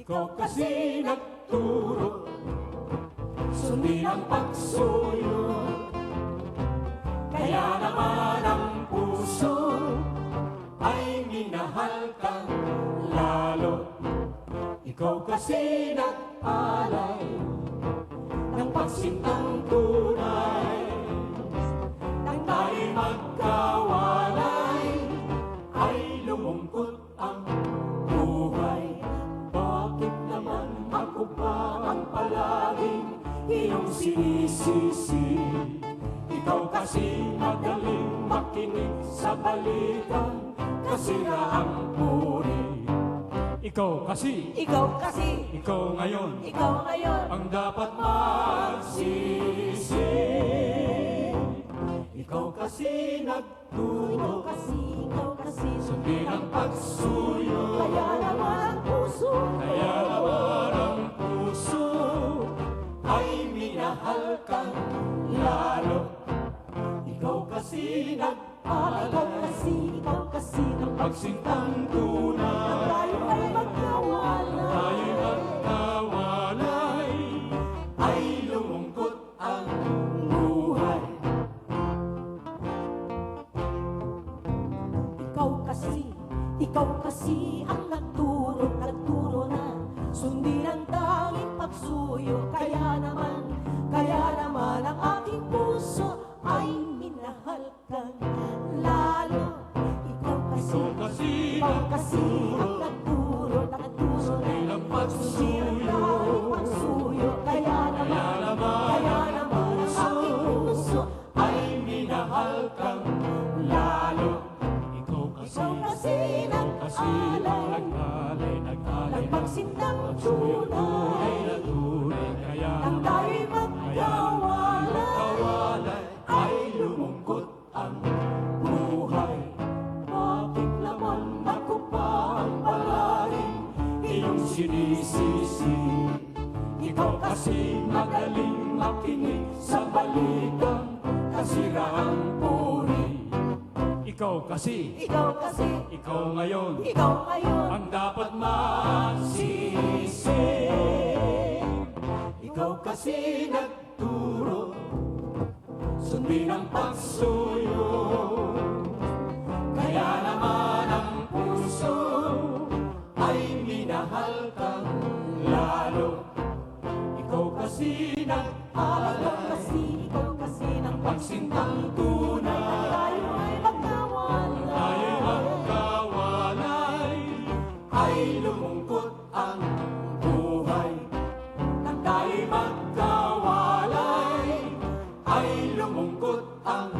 Ikaw kasi nagturo, sundin ang pagsuyo. Kaya naman ang puso ay minahal kang lalo. Ikaw kasi nag-alay ng pagsintang tunay. Nang tayo'y magkawalay, ay lumungkot ang buhay. Bakit naman ako pa ang palaging iyong sinisisi? Ikaw kasi magaling makinig sa balikan, kasiraang puri. Ikaw kasi, ikaw ngayon, ang dapat magsisi. Ikaw kasi nagturo, sundin ang pagsuyo. Kaya naman ang puso ay minahal kang lalo. Ikaw kasi nag-alay ikaw kasi ng pagsintang tunay. tayo ay magkawala. Tayo'y magkawalay, ay lumungkot ang buhay. Ikaw kasi ang nagturo na sundin ang tanging pagsuyo. Kaya naman ang aking puso ay minahal kang lalo. Ikaw kasi ang nagturo Sundin ang sundin ang tanging pagsuyo. Kaya naman ang aking puso ay minahal kang lalo. Ikaw kasi nag-alay ng pagsintang tunay. Kaya Nang tayo'y magkawalay, ay lumungkot ang buhay. bakit naman ako pa ang palaging Iyong sinisisi. Ikaw kasi magaling makinig sa balikan, kasiraang puri. Ikaw kasi, ikaw ngayon, ang dapat magsisi. Ikaw kasi nagturo, sundin ang pagsuyo. Kaya naman ang puso ay minahal kang lalo. Ikaw kasi nag-alay ng pagsintang tunay. tayo ay magkawala. Tayo'y magkawalay, ay lumungkot ang buhay. Nang tayo'y magkawalay, ay lumungkot ang